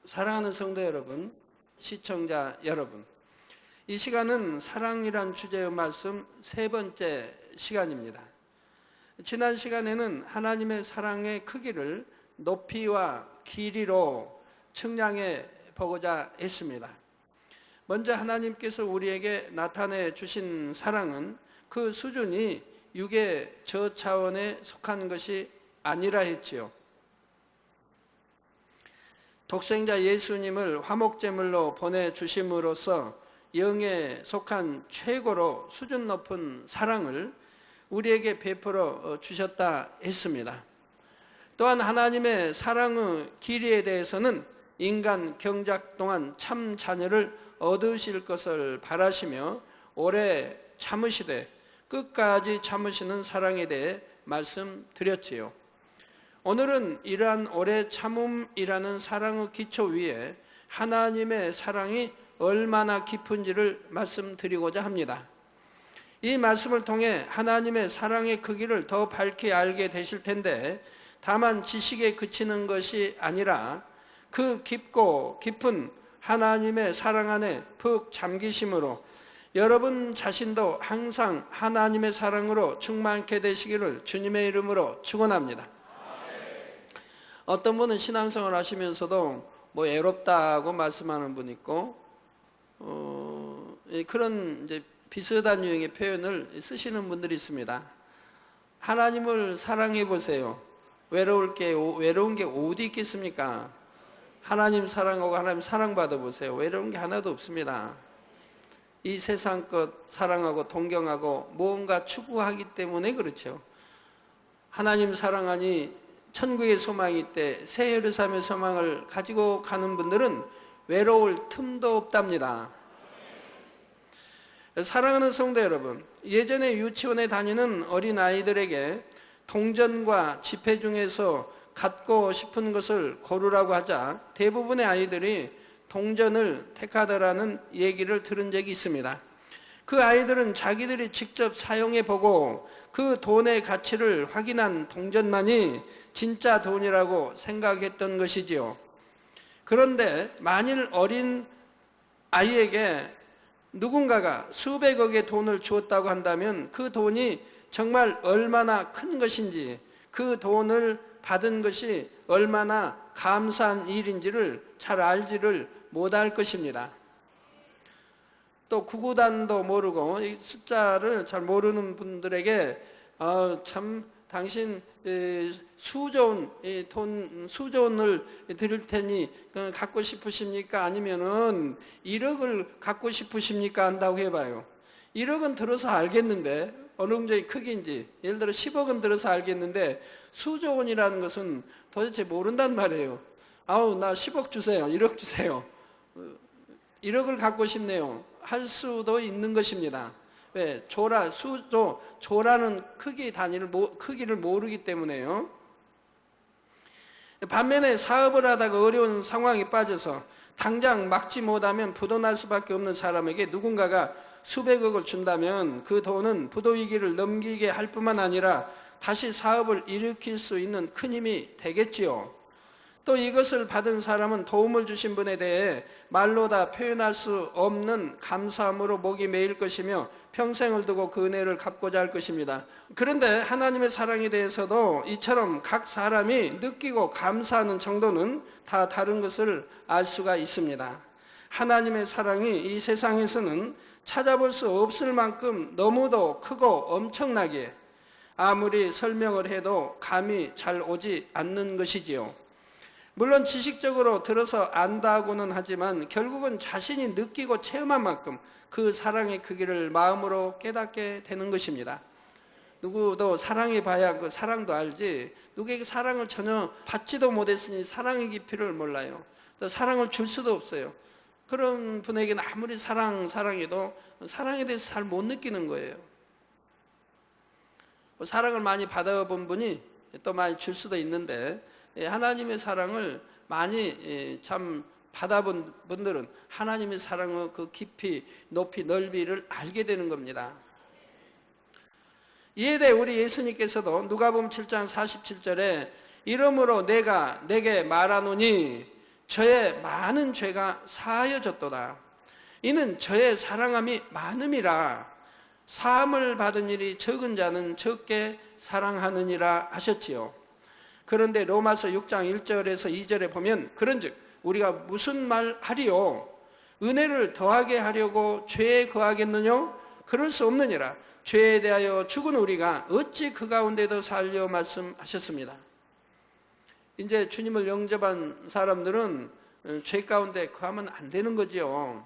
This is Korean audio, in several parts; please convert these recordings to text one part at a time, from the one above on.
사랑하는 성도 여러분, 시청자 여러분, 이 시간은 사랑이란 주제의 말씀 세 번째 시간입니다. 지난 시간에는 하나님의 사랑의 크기를 높이와 길이로 측량해 보고자 했습니다. 먼저 하나님께서 우리에게 나타내 주신 사랑은 그 수준이 육의 저차원에 속한 것이 아니라 했지요. 독생자 예수님을 화목제물로 보내주심으로써 영에 속한 최고로 수준 높은 사랑을 우리에게 베풀어 주셨다 했습니다. 또한 하나님의 사랑의 길이에 대해서는 인간 경작 동안 참 자녀를 얻으실 것을 바라시며 오래 참으시되 끝까지 참으시는 사랑에 대해 말씀드렸지요. 오늘은 이러한 오래 참음이라는 사랑의 기초 위에 하나님의 사랑이 얼마나 깊은지를 말씀드리고자 합니다. 이 말씀을 통해 하나님의 사랑의 크기를 더 밝게 알게 되실 텐데, 다만 지식에 그치는 것이 아니라 그 깊고 깊은 하나님의 사랑 안에 푹 잠기심으로 여러분 자신도 항상 하나님의 사랑으로 충만케 되시기를 주님의 이름으로 축원합니다. 어떤 분은 신앙생활 하시면서도 애롭다고 말씀하는 분 있고, 그런 이제 비슷한 유형의 표현을 쓰시는 분들이 있습니다. 하나님을 사랑해 보세요. 외로운 게 어디 있겠습니까? 하나님 사랑하고 하나님 사랑받아 보세요. 외로운 게 하나도 없습니다. 이 세상 것 사랑하고 동경하고 무언가 추구하기 때문에 그렇죠. 하나님 사랑하니 천국의 소망이 있대 새 예루살렘의 소망을 가지고 가는 분들은 외로울 틈도 없답니다. 사랑하는 성도 여러분, 예전에 유치원에 다니는 어린아이들에게 동전과 지폐 중에서 갖고 싶은 것을 고르라고 하자 대부분의 아이들이 동전을 택하더라는 얘기를 들은 적이 있습니다. 그 아이들은 자기들이 직접 사용해보고 그 돈의 가치를 확인한 동전만이 진짜 돈이라고 생각했던 것이지요. 그런데 만일 어린 아이에게 누군가가 수백억의 돈을 주었다고 한다면 그 돈이 정말 얼마나 큰 것인지, 그 돈을 받은 것이 얼마나 감사한 일인지를 잘 알지를 못할 것입니다. 또 구구단도 모르고 숫자를 잘 모르는 분들에게 참 당신 수조원을 드릴 테니 갖고 싶으십니까? 아니면은 1억을 갖고 싶으십니까? 한다고 해봐요. 1억은 들어서 알겠는데 어느 정도의 크기인지, 예를 들어 10억은 들어서 알겠는데 수조원이라는 것은 도대체 모른단 말이에요. 아우 나 10억 주세요. 1억 주세요. 1억을 갖고 싶네요. 할 수도 있는 것입니다. 왜? 조라는 크기를 모르기 때문에요. 반면에 사업을 하다가 어려운 상황에 빠져서 당장 막지 못하면 부도날 수밖에 없는 사람에게 누군가가 수백억을 준다면 그 돈은 부도 위기를 넘기게 할 뿐만 아니라 다시 사업을 일으킬 수 있는 큰 힘이 되겠지요. 또 이것을 받은 사람은 도움을 주신 분에 대해 말로 다 표현할 수 없는 감사함으로 목이 메일 것이며 평생을 두고 그 은혜를 갚고자 할 것입니다. 그런데 하나님의 사랑에 대해서도 이처럼 각 사람이 느끼고 감사하는 정도는 다 다른 것을 알 수가 있습니다. 하나님의 사랑이 이 세상에서는 찾아볼 수 없을 만큼 너무도 크고 엄청나기에 아무리 설명을 해도 감이 잘 오지 않는 것이지요. 물론 지식적으로 들어서 안다고는 하지만 결국은 자신이 느끼고 체험한 만큼 그 사랑의 크기를 마음으로 깨닫게 되는 것입니다. 누구도 사랑해 봐야 그 사랑도 알지, 누구에게 사랑을 전혀 받지도 못했으니 사랑의 깊이를 몰라요. 또 사랑을 줄 수도 없어요. 그런 분에게는 아무리 사랑해도 사랑에 대해서 잘 못 느끼는 거예요. 사랑을 많이 받아본 분이 또 많이 줄 수도 있는데, 하나님의 사랑을 많이 참 받아본 분들은 하나님의 사랑의 그 깊이, 높이, 넓이를 알게 되는 겁니다. 이에 대해 우리 예수님께서도 누가복음 7장 47절에 이러므로 내가 내게 말하노니 저의 많은 죄가 사하여졌도다. 이는 저의 사랑함이 많음이라. 사함을 받은 일이 적은 자는 적게 사랑하느니라 하셨지요. 그런데 로마서 6장 1절에서 2절에 보면 그런즉 우리가 무슨 말 하리요? 은혜를 더하게 하려고 죄에 거하겠느냐? 그럴 수 없느니라. 죄에 대하여 죽은 우리가 어찌 그 가운데도 살려 말씀하셨습니다. 이제 주님을 영접한 사람들은 죄 가운데 거하면 안 되는 거지요.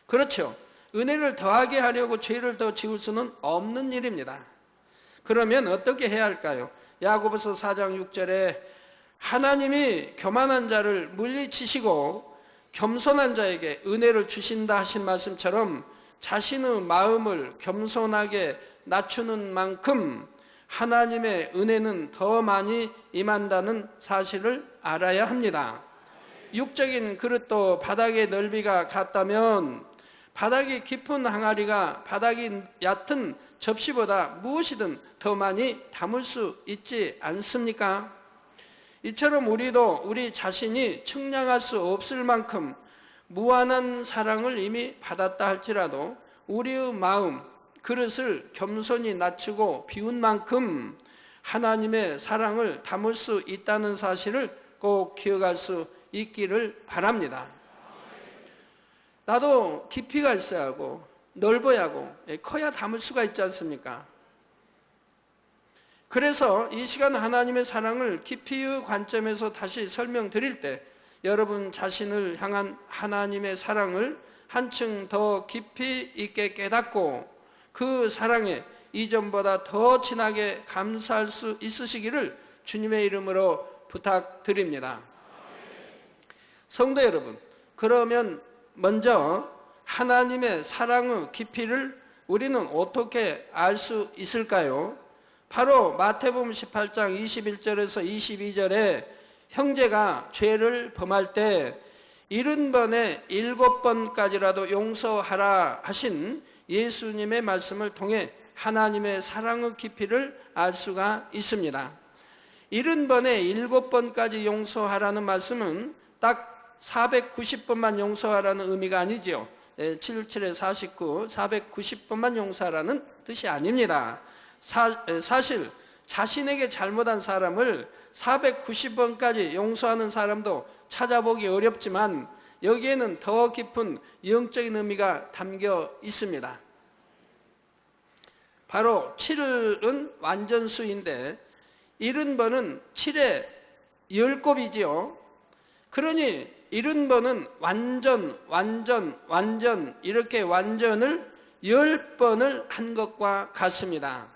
그렇죠. 은혜를 더하게 하려고 죄를 더 지을 수는 없는 일입니다. 그러면 어떻게 해야 할까요? 야고보서 4장 6절에 하나님이 교만한 자를 물리치시고 겸손한 자에게 은혜를 주신다 하신 말씀처럼 자신의 마음을 겸손하게 낮추는 만큼 하나님의 은혜는 더 많이 임한다는 사실을 알아야 합니다. 육적인 그릇도 바닥의 넓이가 같다면 바닥이 깊은 항아리가 바닥이 얕은 접시보다 무엇이든 더 많이 담을 수 있지 않습니까? 이처럼 우리도 우리 자신이 측량할 수 없을 만큼 무한한 사랑을 이미 받았다 할지라도 우리의 마음, 그릇을 겸손히 낮추고 비운 만큼 하나님의 사랑을 담을 수 있다는 사실을 꼭 기억할 수 있기를 바랍니다. 나도 깊이가 있어야 하고 넓어야 하고 커야 담을 수가 있지 않습니까? 그래서 이 시간 하나님의 사랑을 깊이의 관점에서 다시 설명드릴 때 여러분 자신을 향한 하나님의 사랑을 한층 더 깊이 있게 깨닫고 그 사랑에 이전보다 더 진하게 감사할 수 있으시기를 주님의 이름으로 부탁드립니다. 성도 여러분, 그러면 먼저 하나님의 사랑의 깊이를 우리는 어떻게 알 수 있을까요? 바로 마태복음 18장 21절에서 22절에 형제가 죄를 범할 때 70번에 7번까지라도 용서하라 하신 예수님의 말씀을 통해 하나님의 사랑의 깊이를 알 수가 있습니다. 70번에 7번까지 용서하라는 말씀은 딱 490번만 용서하라는 의미가 아니죠. 77에 49, 490번만 용서하라는 뜻이 아닙니다. 사실 자신에게 잘못한 사람을 490번까지 용서하는 사람도 찾아보기 어렵지만 여기에는 더 깊은 영적인 의미가 담겨 있습니다. 바로 7은 완전수인데 70번은 7의 10곱이지요. 그러니 70번은 완전 이렇게 완전을 10번을 한 것과 같습니다.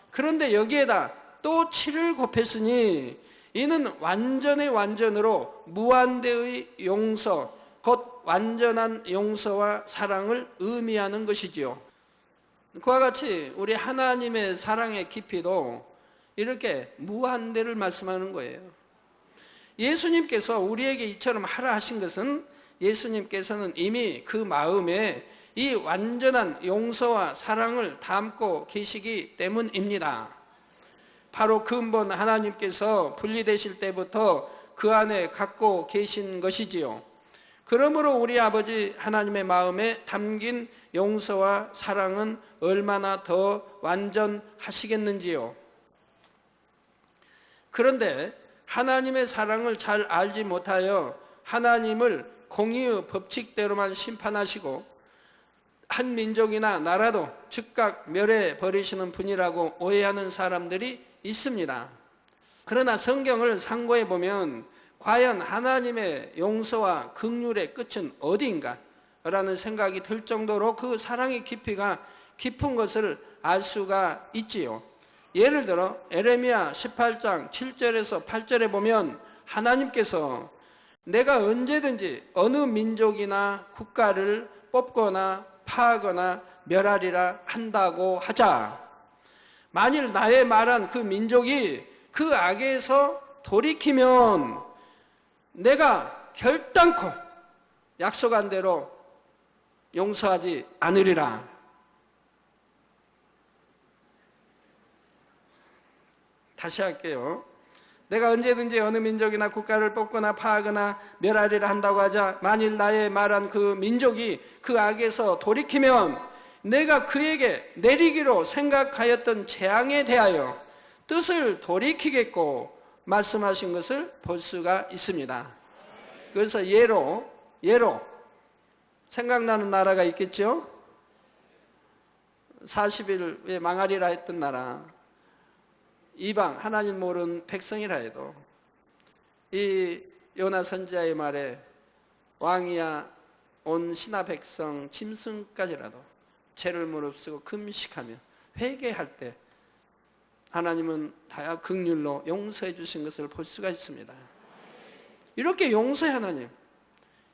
그런데 여기에다 또 7을 곱했으니 이는 완전의 완전으로 무한대의 용서, 곧 완전한 용서와 사랑을 의미하는 것이지요. 그와 같이 우리 하나님의 사랑의 깊이도 이렇게 무한대를 말씀하는 거예요. 예수님께서 우리에게 이처럼 하라 하신 것은 예수님께서는 이미 그 마음에 이 완전한 용서와 사랑을 담고 계시기 때문입니다. 바로 근본 하나님께서 분리되실 때부터 그 안에 갖고 계신 것이지요. 그러므로 우리 아버지 하나님의 마음에 담긴 용서와 사랑은 얼마나 더 완전하시겠는지요. 그런데 하나님의 사랑을 잘 알지 못하여 하나님을 공의의 법칙대로만 심판하시고 한 민족이나 나라도 즉각 멸해 버리시는 분이라고 오해하는 사람들이 있습니다. 그러나 성경을 상고해 보면 과연 하나님의 용서와 긍휼의 끝은 어디인가? 라는 생각이 들 정도로 그 사랑의 깊이가 깊은 것을 알 수가 있지요. 예를 들어 에레미야 18장 7절에서 8절에 보면 하나님께서 내가 언제든지 어느 민족이나 국가를 뽑거나 파하거나 멸하리라 한다고 하자. 만일 나의 말한 그 민족이 그 악에서 돌이키면 내가 결단코 약속한 대로 용서하지 않으리라. 다시 할게요. 내가 언제든지 어느 민족이나 국가를 뽑거나 파하거나 멸하리라 한다고 하자 만일 나의 말한 그 민족이 그 악에서 돌이키면 내가 그에게 내리기로 생각하였던 재앙에 대하여 뜻을 돌이키겠고 말씀하신 것을 볼 수가 있습니다. 그래서 예로 생각나는 나라가 있겠죠? 40일에 망하리라 했던 나라, 이방 하나님 모르는 백성이라 해도 이 요나 선지자의 말에 왕이야 온 신하 백성 짐승까지라도 죄를 무릅쓰고 금식하며 회개할 때 하나님은 다 긍휼로 용서해 주신 것을 볼 수가 있습니다. 이렇게 용서의 하나님,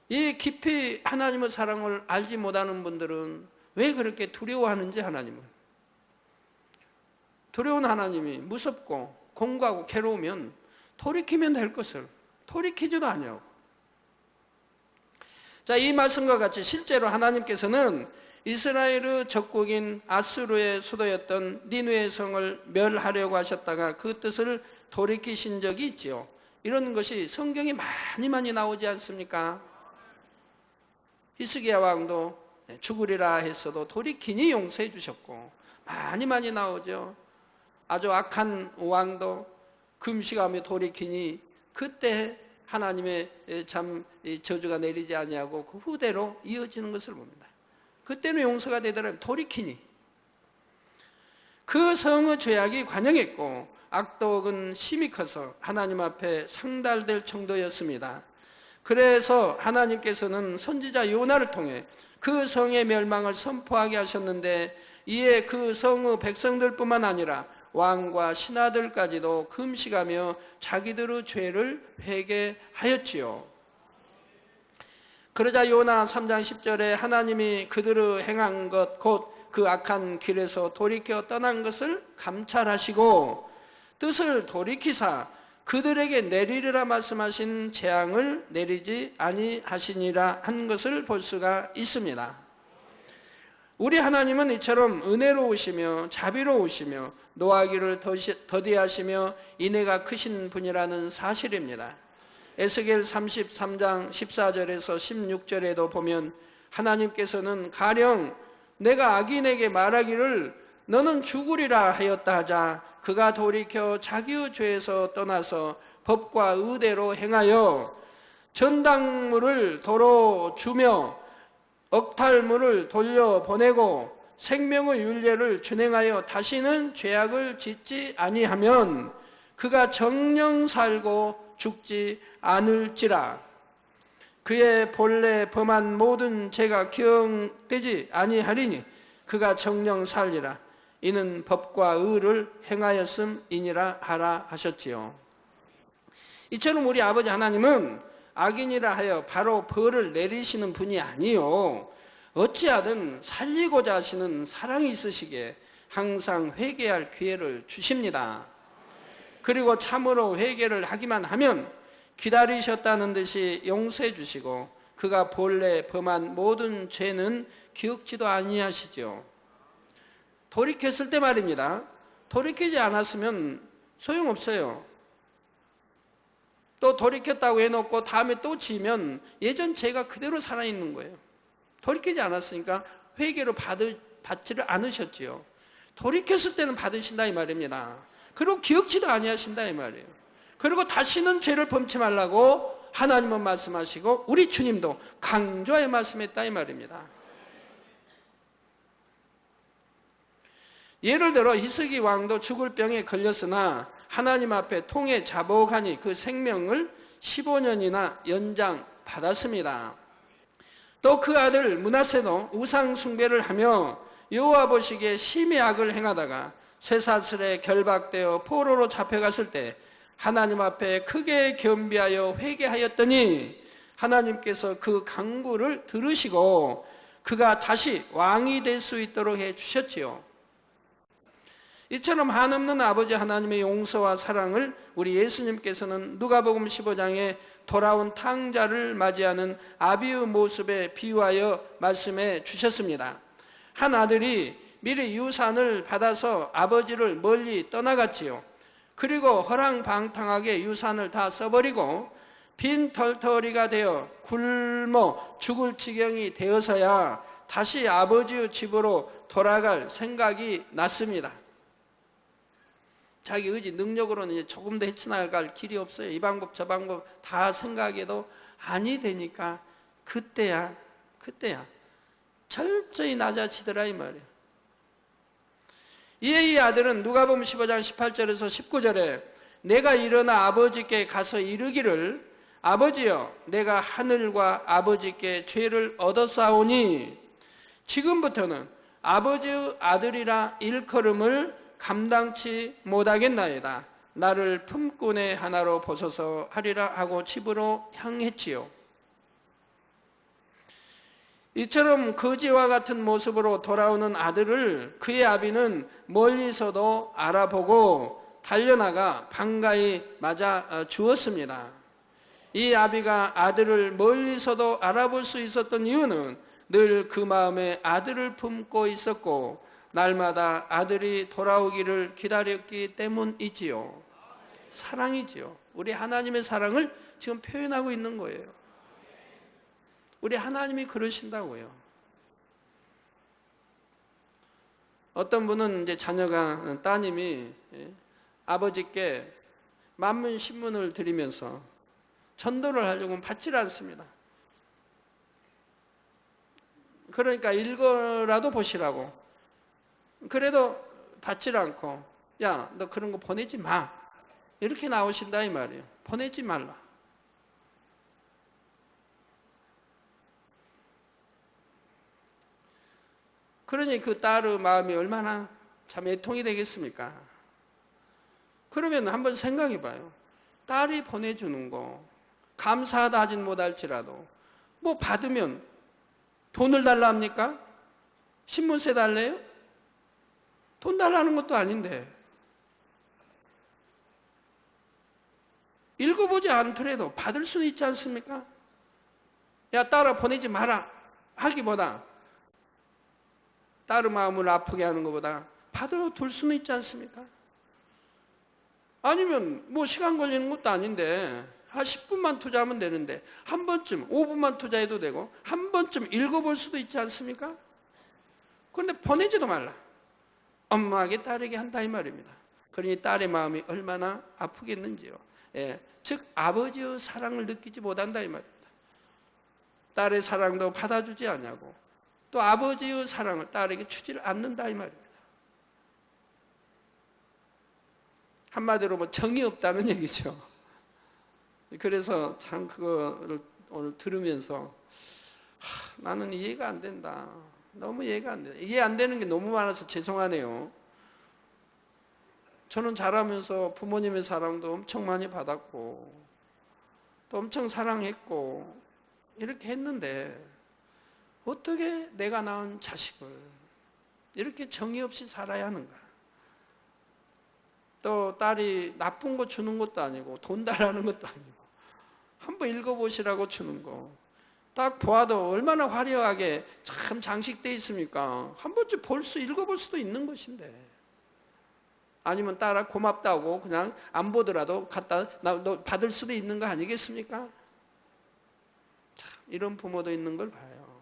이 깊이 하나님의 사랑을 알지 못하는 분들은 왜 그렇게 두려워하는지, 하나님을 두려운 하나님이 무섭고 공고하고 괴로우면 돌이키면 될 것을 돌이키지도 않냐고. 자, 이 말씀과 같이 실제로 하나님께서는 이스라엘의 적국인 아수르의 수도였던 니느웨 성을 멸하려고 하셨다가 그 뜻을 돌이키신 적이 있지요. 이런 것이 성경에 많이 나오지 않습니까? 히스기야 왕도 죽으리라 했어도 돌이키니 용서해 주셨고, 많이 나오죠. 아주 악한 왕도 금식하며 돌이키니 그때 하나님의 참 저주가 내리지 아니하고 그 후대로 이어지는 것을 봅니다. 그때는 용서가 되더라면 돌이키니 그 성의 죄악이 관영했고 악독은 심히 커서 하나님 앞에 상달될 정도였습니다. 그래서 하나님께서는 선지자 요나를 통해 그 성의 멸망을 선포하게 하셨는데, 이에 그 성의 백성들뿐만 아니라 왕과 신하들까지도 금식하며 자기들의 죄를 회개하였지요. 그러자 요나 3장 10절에 하나님이 그들의 행한 것 곧 그 악한 길에서 돌이켜 떠난 것을 감찰하시고 뜻을 돌이키사 그들에게 내리리라 말씀하신 재앙을 내리지 아니하시니라 한 것을 볼 수가 있습니다. 우리 하나님은 이처럼 은혜로우시며 자비로우시며 노하기를 더디하시며 인애가 크신 분이라는 사실입니다. 에스겔 33장 14절에서 16절에도 보면 하나님께서는 가령 내가 악인에게 말하기를 너는 죽으리라 하였다 하자 그가 돌이켜 자기의 죄에서 떠나서 법과 의대로 행하여 전당물을 도로 주며 억탈물을 돌려보내고 생명의 율례를 준행하여 다시는 죄악을 짓지 아니하면 그가 정령 살고 죽지 않을지라. 그의 본래 범한 모든 죄가 기억되지 아니하리니 그가 정령 살리라. 이는 법과 의를 행하였음이니라 하라 하셨지요. 이처럼 우리 아버지 하나님은 악인이라 하여 바로 벌을 내리시는 분이 아니요, 어찌하든 살리고자 하시는 사랑이 있으시기에 항상 회개할 기회를 주십니다. 그리고 참으로 회개를 하기만 하면 기다리셨다는 듯이 용서해 주시고 그가 본래 범한 모든 죄는 기억지도 아니하시죠. 돌이켰을 때 말입니다. 돌이키지 않았으면 소용없어요. 또 돌이켰다고 해놓고 다음에 또 지면 예전 죄가 그대로 살아있는 거예요. 돌이키지 않았으니까 회개로 받지를 않으셨지요. 돌이켰을 때는 받으신다 이 말입니다. 그리고 기억지도 아니하신다 이 말이에요. 그리고 다시는 죄를 범치 말라고 하나님은 말씀하시고 우리 주님도 강조하여 말씀했다 이 말입니다. 예를 들어 히스기 왕도 죽을 병에 걸렸으나 하나님 앞에 통해 자복하니 그 생명을 15년이나 연장받았습니다. 또 그 아들 므낫세도 우상 숭배를 하며 여호와 보시기에 심히 악을 행하다가 쇠사슬에 결박되어 포로로 잡혀갔을 때 하나님 앞에 크게 겸비하여 회개하였더니 하나님께서 그 간구를 들으시고 그가 다시 왕이 될 수 있도록 해주셨지요. 이처럼 한없는 아버지 하나님의 용서와 사랑을 우리 예수님께서는 누가복음 15장에 돌아온 탕자를 맞이하는 아비의 모습에 비유하여 말씀해 주셨습니다. 한 아들이 미리 유산을 받아서 아버지를 멀리 떠나갔지요. 그리고 허랑방탕하게 유산을 다 써버리고 빈털터리가 되어 굶어 죽을 지경이 되어서야 다시 아버지의 집으로 돌아갈 생각이 났습니다. 자기 의지 능력으로는 이제 조금 더 헤쳐나갈 길이 없어요. 이 방법 저 방법 다 생각해도 아니 되니까 그때야 철저히 낮아지더라 이 말이에요. 이에 이 아들은 누가복음 15장 18절에서 19절에 내가 일어나 아버지께 가서 이르기를 아버지여 내가 하늘과 아버지께 죄를 얻었사오니 지금부터는 아버지의 아들이라 일컬음을 감당치 못하겠나이다. 나를 품꾼의 하나로 보소서 하리라 하고 집으로 향했지요. 이처럼 거지와 같은 모습으로 돌아오는 아들을 그의 아비는 멀리서도 알아보고 달려나가 반가이 맞아 주었습니다. 이 아비가 아들을 멀리서도 알아볼 수 있었던 이유는 늘 그 마음에 아들을 품고 있었고 날마다 아들이 돌아오기를 기다렸기 때문이지요. 사랑이지요. 우리 하나님의 사랑을 지금 표현하고 있는 거예요. 우리 하나님이 그러신다고요. 어떤 분은 이제 자녀가 따님이 아버지께 만문 신문을 드리면서 전도를 하려고 받질 않습니다. 그러니까 읽어라도 보시라고. 그래도 받질 않고 야, 너 그런 거 보내지 마. 이렇게 나오신다 이 말이에요. 보내지 말라. 그러니 그 딸의 마음이 얼마나 참 애통이 되겠습니까? 그러면 한번 생각해 봐요. 딸이 보내주는 거 감사하다 하진 못할지라도 뭐 받으면 돈을 달라 합니까? 신문세 달래요? 돈 달라는 것도 아닌데 읽어보지 않더라도 받을 수는 있지 않습니까? 야, 딸아 보내지 마라 하기보다 딸의 마음을 아프게 하는 것보다 받아둘 수는 있지 않습니까? 아니면 뭐 시간 걸리는 것도 아닌데 한 10분만 투자하면 되는데 한 번쯤 5분만 투자해도 되고 한 번쯤 읽어볼 수도 있지 않습니까? 그런데 보내지도 말라. 엄마에게 딸에게 한다 이 말입니다. 그러니 딸의 마음이 얼마나 아프겠는지요. 예, 즉 아버지의 사랑을 느끼지 못한다 이 말입니다. 딸의 사랑도 받아주지 않냐고 또 아버지의 사랑을 딸에게 주지를 않는다 이 말입니다. 한마디로 뭐 정이 없다는 얘기죠. 그래서 참 그거를 오늘 들으면서 나는 이해가 안 된다. 너무 이해가 안 된다. 이해 안 되는 게 너무 많아서 죄송하네요. 저는 자라면서 부모님의 사랑도 엄청 많이 받았고 또 엄청 사랑했고 이렇게 했는데 어떻게 내가 낳은 자식을 이렇게 정이 없이 살아야 하는가? 또 딸이 나쁜 거 주는 것도 아니고 돈 달라는 것도 아니고 한번 읽어보시라고 주는 거 딱 보아도 얼마나 화려하게 참 장식되어 있습니까? 한 번쯤 읽어볼 수도 있는 것인데 아니면 딸아 고맙다고 그냥 안 보더라도 갖다 너 받을 수도 있는 거 아니겠습니까? 참 이런 부모도 있는 걸 봐요.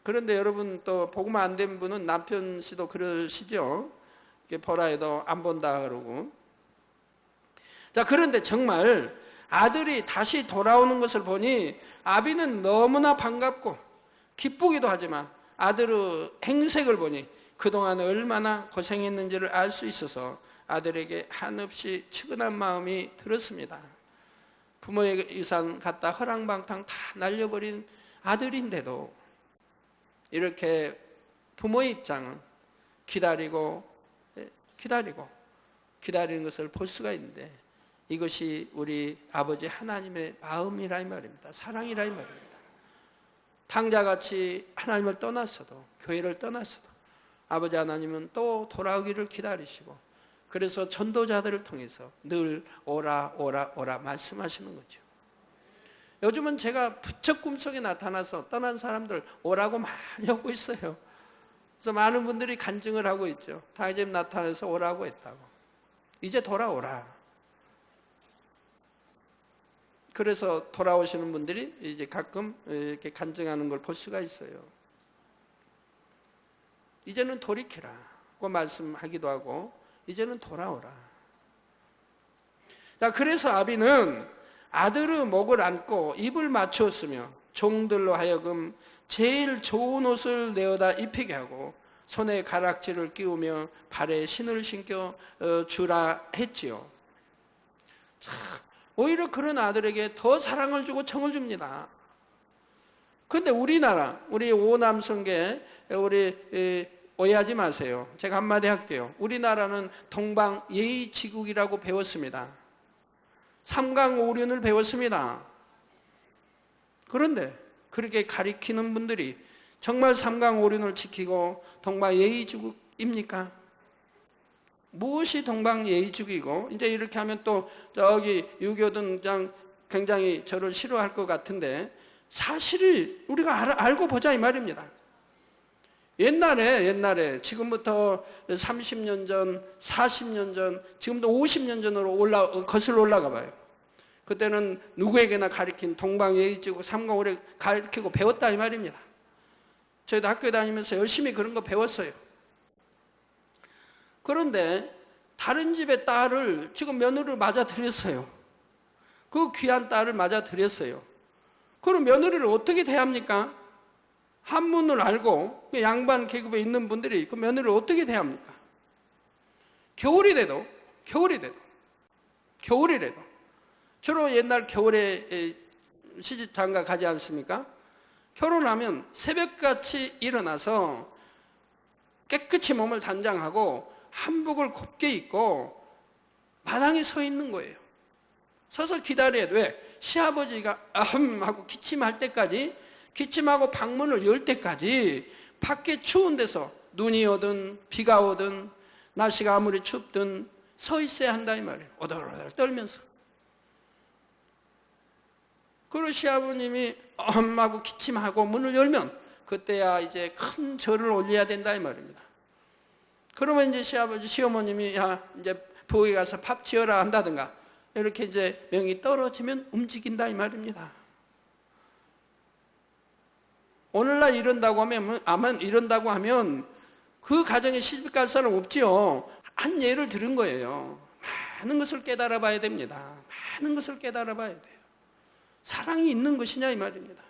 그런데 여러분 또 복음 안 된 분은 남편 씨도 그러시죠? 보라 해도 안 본다 그러고. 자, 그런데 정말 아들이 다시 돌아오는 것을 보니 아비는 너무나 반갑고 기쁘기도 하지만 아들의 행색을 보니 그동안 얼마나 고생했는지를 알 수 있어서 아들에게 한없이 측은한 마음이 들었습니다. 부모의 유산 갖다 허랑방탕 다 날려버린 아들인데도 이렇게 부모의 입장은 기다리는 것을 볼 수가 있는데 이것이 우리 아버지 하나님의 마음이라 이 말입니다. 사랑이라 이 말입니다. 탕자같이 하나님을 떠났어도 교회를 떠났어도 아버지 하나님은 또 돌아오기를 기다리시고 그래서 전도자들을 통해서 늘 오라 오라 오라 말씀하시는 거죠. 요즘은 제가 부쩍 꿈속에 나타나서 떠난 사람들 오라고 많이 하고 있어요. 그래서 많은 분들이 간증을 하고 있죠. 다이제 나타나서 오라고 했다고. 이제 돌아오라. 그래서 돌아오시는 분들이 이제 가끔 이렇게 간증하는 걸 볼 수가 있어요. 이제는 돌이키라고 말씀하기도 하고, 이제는 돌아오라. 자, 그래서 아비는 아들의 목을 안고 입을 맞추었으며 종들로 하여금 제일 좋은 옷을 내어다 입히게 하고 손에 가락지를 끼우며 발에 신을 신겨 주라 했지요. 참, 오히려 그런 아들에게 더 사랑을 주고 청을 줍니다. 그런데 우리나라, 우리 오남성계, 우리 오해하지 마세요. 제가 한마디 할게요. 우리나라는 동방예의지국이라고 배웠습니다. 삼강오륜을 배웠습니다. 그런데 그렇게 가리키는 분들이 정말 삼강오륜을 지키고 동방예의지국입니까? 무엇이 동방예의지국이고, 이제 이렇게 하면 또 저기 유교등장 굉장히 저를 싫어할 것 같은데, 사실이 우리가 알고 보자 이 말입니다. 옛날에 지금부터 30년 전, 40년 전, 지금도 50년 전으로 거슬러 올라가 봐요. 그때는 누구에게나 가르친 동방예의지국 삼강오륜 가르치고 배웠다 이 말입니다. 저희도 학교 다니면서 열심히 그런 거 배웠어요. 그런데 다른 집의 딸을 지금 며느리를 맞아들였어요. 그 귀한 딸을 맞아들였어요. 그럼 며느리를 어떻게 대합니까? 한문을 알고 양반 계급에 있는 분들이 그 며느리를 어떻게 대합니까? 겨울이 돼도 주로 옛날 겨울에 시집장가 가지 않습니까? 결혼하면 새벽같이 일어나서 깨끗이 몸을 단장하고 한복을 곱게 입고 마당에 서 있는 거예요. 서서 기다려야 돼. 왜? 시아버지가 아흠 하고 기침할 때까지, 기침하고 방문을 열 때까지 밖에 추운 데서 눈이 오든 비가 오든 날씨가 아무리 춥든 서 있어야 한다 이 말이에요. 오돌오돌 떨면서. 그리고 시아버님이 하고 기침하고 문을 열면 그때야 이제 큰 절을 올려야 된다 이 말입니다. 그러면 이제 시아버지, 시어머님이 야 이제 부엌에 가서 밥 지어라 한다든가 이렇게 이제 명이 떨어지면 움직인다 이 말입니다. 오늘날 이런다고 하면 그 가정에 시집 갈 사람 없지요. 한 예를 들은 거예요. 많은 것을 깨달아 봐야 됩니다. 많은 것을 깨달아 봐야 돼요. 사랑이 있는 것이냐 이 말입니다.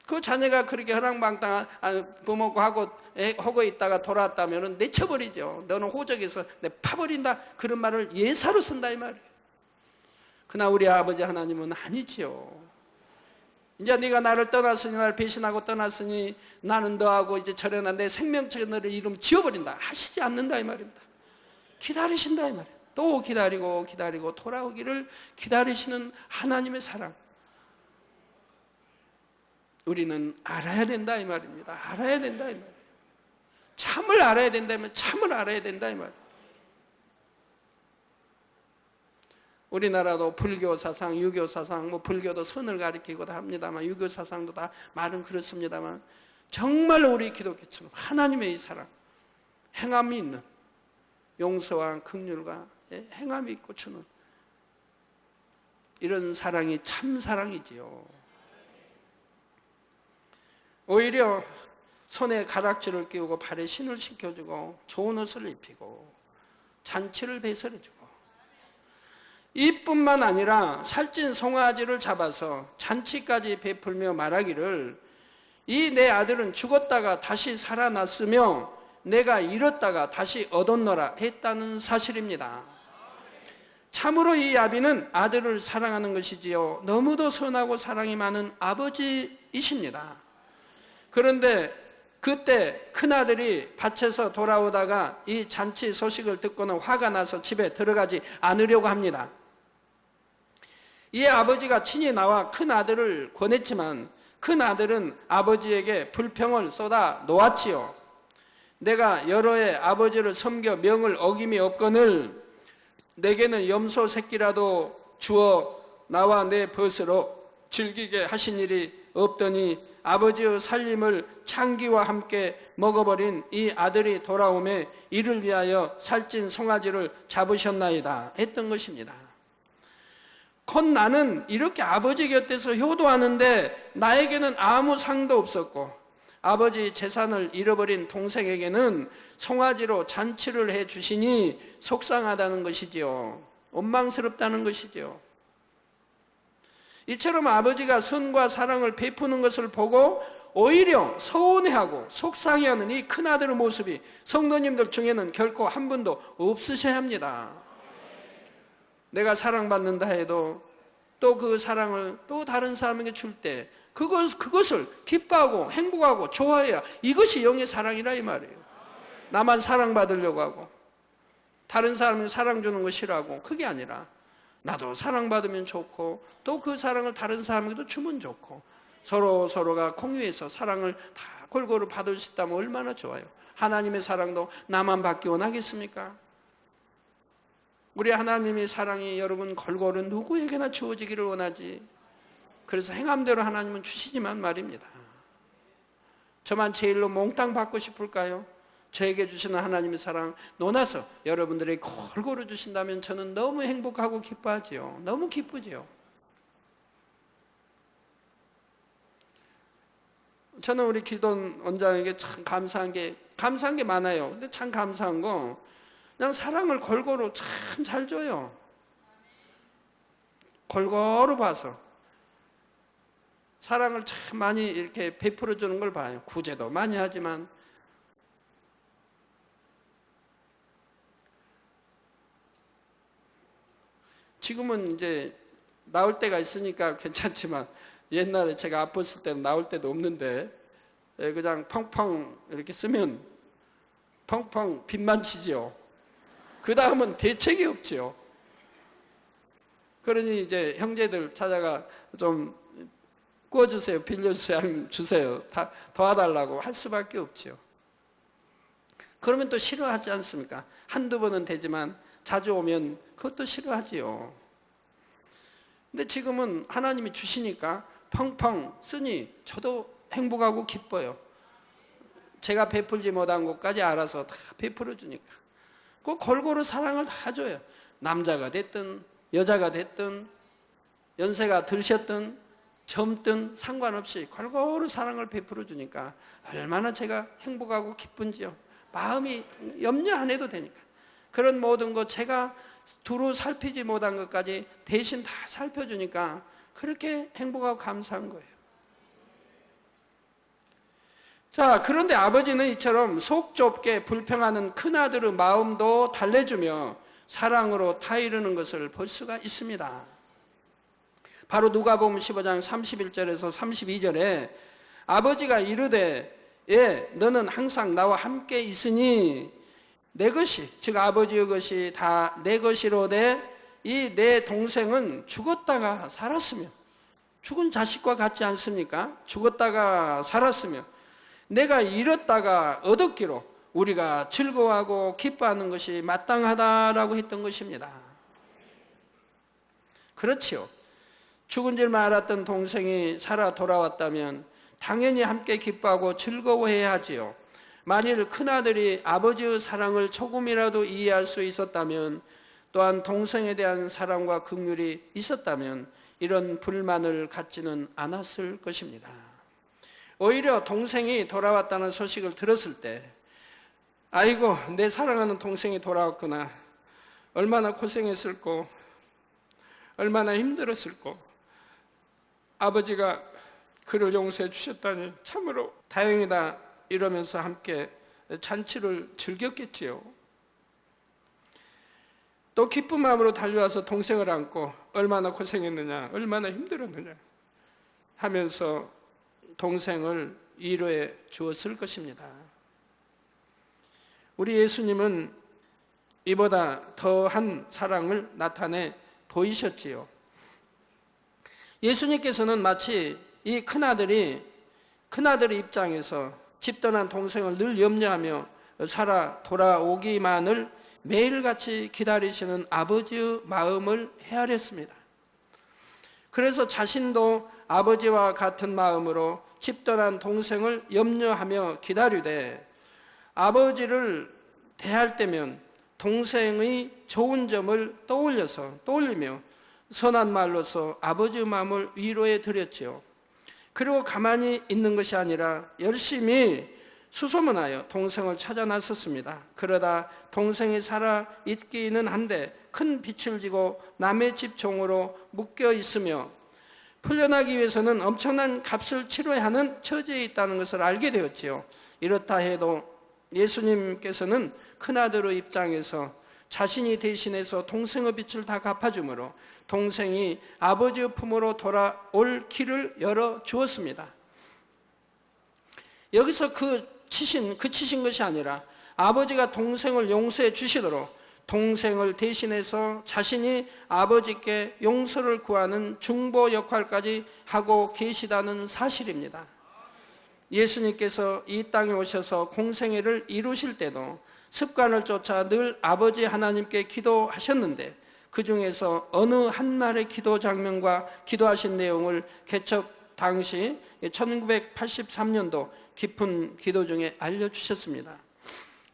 그 자녀가 그렇게 허랑방탕한 부모하고 하고 있다가 돌아왔다면 내쳐버리죠. 너는 호적에서 내 파버린다. 그런 말을 예사로 쓴다 이 말이에요. 그러나 우리 아버지 하나님은 아니지요. 이제 네가 나를 떠났으니, 나를 배신하고 떠났으니 나는 너하고 이제 절여나 내 생명책에 너를 이름 지어버린다. 하시지 않는다 이 말입니다. 기다리신다 이 말이에요. 또 기다리고 돌아오기를 기다리시는 하나님의 사랑. 우리는 알아야 된다 이 말입니다. 알아야 된다 이 말이에요. 참을 알아야 된다면 참을 알아야 된다 이 말이에요. 우리나라도 불교 사상, 유교 사상, 불교도 선을 가리키고 다 합니다만, 유교 사상도 다 말은 그렇습니다만, 정말 우리 기독교처럼 하나님의 이 사랑, 행함이 있는 용서와 긍휼과 행함이 있고 주는 이런 사랑이 참 사랑이지요. 오히려 손에 가락지를 끼우고 발에 신을 신겨주고 좋은 옷을 입히고 잔치를 배설해주고, 이뿐만 아니라 살찐 송아지를 잡아서 잔치까지 베풀며 말하기를 이 내 아들은 죽었다가 다시 살아났으며 내가 잃었다가 다시 얻었노라 했다는 사실입니다. 참으로 이 아비는 아들을 사랑하는 것이지요, 너무도 선하고 사랑이 많은 아버지이십니다. 그런데 그때 큰아들이 밭에서 돌아오다가 이 잔치 소식을 듣고는 화가 나서 집에 들어가지 않으려고 합니다. 이 아버지가 친히 나와 큰아들을 권했지만 큰아들은 아버지에게 불평을 쏟아 놓았지요. 내가 여러 해 아버지를 섬겨 명을 어김이 없거늘 내게는 염소 새끼라도 주어 나와 내 벗으로 즐기게 하신 일이 없더니 아버지의 살림을 창기와 함께 먹어버린 이 아들이 돌아오매 이를 위하여 살찐 송아지를 잡으셨나이다 했던 것입니다. 곧 나는 이렇게 아버지 곁에서 효도하는데 나에게는 아무 상도 없었고 아버지 재산을 잃어버린 동생에게는 송아지로 잔치를 해 주시니 속상하다는 것이지요. 원망스럽다는 것이지요. 이처럼 아버지가 선과 사랑을 베푸는 것을 보고 오히려 서운해하고 속상해하는 이 큰아들의 모습이 성도님들 중에는 결코 한 분도 없으셔야 합니다. 내가 사랑받는다 해도 또 그 사랑을 또 다른 사람에게 줄 때 그것을 기뻐하고 행복하고 좋아해야 이것이 영의 사랑이라 이 말이에요. 나만 사랑받으려고 하고 다른 사람이 사랑 주는 거 싫어하고 그게 아니라 나도 사랑받으면 좋고 또 그 사랑을 다른 사람에게도 주면 좋고 서로가 공유해서 사랑을 다 골고루 받을 수 있다면 얼마나 좋아요. 하나님의 사랑도 나만 받기 원하겠습니까? 우리 하나님의 사랑이 여러분 골고루 누구에게나 주어지기를 원하지. 그래서 행함대로 하나님은 주시지만 말입니다. 저만 제 일로 몽땅 받고 싶을까요? 저에게 주시는 하나님의 사랑 논아서 여러분들에게 골고루 주신다면 저는 너무 행복하고 기뻐하지요. 너무 기쁘지요. 저는 우리 기돈 원장에게 참 감사한 게 많아요. 근데 참 감사한 거 그냥 사랑을 골고루 참 잘 줘요. 골고루 봐서 사랑을 참 많이 이렇게 베풀어 주는 걸 봐요. 구제도 많이 하지만 지금은 이제 나올 때가 있으니까 괜찮지만 옛날에 제가 아팠을 때는 나올 때도 없는데 그냥 펑펑 이렇게 쓰면 펑펑 빚만 치지요. 그 다음은 대책이 없지요. 그러니 이제 형제들 찾아가 좀 구워주세요, 빌려주세요, 아니면 주세요, 다 도와달라고 할 수밖에 없지요. 그러면 또 싫어하지 않습니까? 한두 번은 되지만 자주 오면 그것도 싫어하지요. 근데 지금은 하나님이 주시니까 펑펑 쓰니 저도 행복하고 기뻐요. 제가 베풀지 못한 것까지 알아서 다 베풀어 주니까. 그 골고루 사랑을 다 줘요. 남자가 됐든 여자가 됐든 연세가 들셨든 젊든 상관없이 골고루 사랑을 베풀어 주니까 얼마나 제가 행복하고 기쁜지요. 마음이 염려 안 해도 되니까. 그런 모든 것 제가 두루 살피지 못한 것까지 대신 다 살펴주니까 그렇게 행복하고 감사한 거예요. 자, 그런데 아버지는 이처럼 속 좁게 불평하는 큰아들의 마음도 달래주며 사랑으로 타이르는 것을 볼 수가 있습니다. 바로 누가복음 15장 31절에서 32절에 아버지가 이르되 너는 항상 나와 함께 있으니 내 것이, 즉 아버지의 것이 다 내 것이로되 이 내 동생은 죽었다가 살았으며, 죽은 자식과 같지 않습니까? 죽었다가 살았으며 내가 잃었다가 얻었기로 우리가 즐거워하고 기뻐하는 것이 마땅하다라고 했던 것입니다. 그렇지요. 죽은 줄 알았던 동생이 살아 돌아왔다면 당연히 함께 기뻐하고 즐거워해야 하지요. 만일 큰아들이 아버지의 사랑을 조금이라도 이해할 수 있었다면, 또한 동생에 대한 사랑과 긍휼이 있었다면 이런 불만을 갖지는 않았을 것입니다. 오히려 동생이 돌아왔다는 소식을 들었을 때 아이고 내 사랑하는 동생이 돌아왔구나, 얼마나 고생했을꼬, 얼마나 힘들었을꼬, 아버지가 그를 용서해 주셨다니 참으로 다행이다 이러면서 함께 잔치를 즐겼겠지요. 또 기쁜 마음으로 달려와서 동생을 안고 얼마나 고생했느냐, 얼마나 힘들었느냐 하면서 동생을 위로해 주었을 것입니다. 우리 예수님은 이보다 더한 사랑을 나타내 보이셨지요. 예수님께서는 마치 이 큰아들의 입장에서 집 떠난 동생을 늘 염려하며 살아 돌아오기만을 매일같이 기다리시는 아버지의 마음을 헤아렸습니다. 그래서 자신도 아버지와 같은 마음으로 집 떠난 동생을 염려하며 기다리되 아버지를 대할 때면 동생의 좋은 점을 떠올리며 선한 말로서 아버지의 마음을 위로해 드렸지요. 그리고 가만히 있는 것이 아니라 열심히 수소문하여 동생을 찾아 나섰습니다. 그러다 동생이 살아 있기는 한데 큰 빚을 지고 남의 집 종으로 묶여 있으며 풀려나기 위해서는 엄청난 값을 치러야 하는 처지에 있다는 것을 알게 되었지요. 이렇다 해도 예수님께서는 큰아들의 입장에서 자신이 대신해서 동생의 빚을 다 갚아주므로 동생이 아버지의 품으로 돌아올 길을 열어주었습니다. 여기서 그치신 것이 아니라 아버지가 동생을 용서해 주시도록 동생을 대신해서 자신이 아버지께 용서를 구하는 중보 역할까지 하고 계시다는 사실입니다. 예수님께서 이 땅에 오셔서 공생애를 이루실 때도 습관을 쫓아 늘 아버지 하나님께 기도하셨는데 그 중에서 어느 한날의 기도 장면과 기도하신 내용을 개척 당시 1983년도 깊은 기도 중에 알려주셨습니다.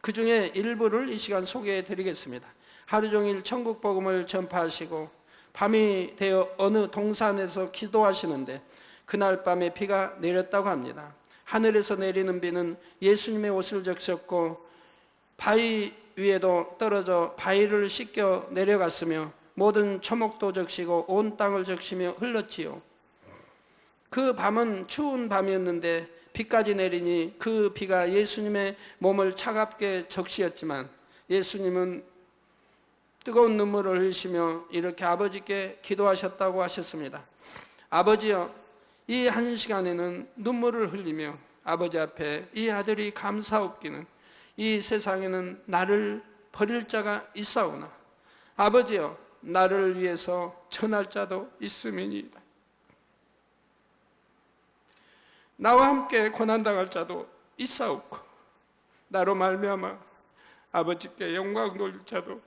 그 중에 일부를 이 시간 소개해 드리겠습니다. 하루 종일 천국 복음을 전파하시고 밤이 되어 어느 동산에서 기도하시는데 그날 밤에 비가 내렸다고 합니다. 하늘에서 내리는 비는 예수님의 옷을 적셨고 바위 위에도 떨어져 바위를 씻겨 내려갔으며 모든 초목도 적시고 온 땅을 적시며 흘렀지요. 그 밤은 추운 밤이었는데 비까지 내리니 그 비가 예수님의 몸을 차갑게 적시었지만 예수님은 뜨거운 눈물을 흘리시며 이렇게 아버지께 기도하셨다고 하셨습니다. 아버지여, 이 한 시간에는 눈물을 흘리며 아버지 앞에 이 아들이 감사옵기는 이 세상에는 나를 버릴 자가 있사오나 아버지여, 나를 위해서 전할 자도 있음이니이다. 나와 함께 고난당할 자도 있사옵고 나로 말미암아 아버지께 영광 돌릴 자도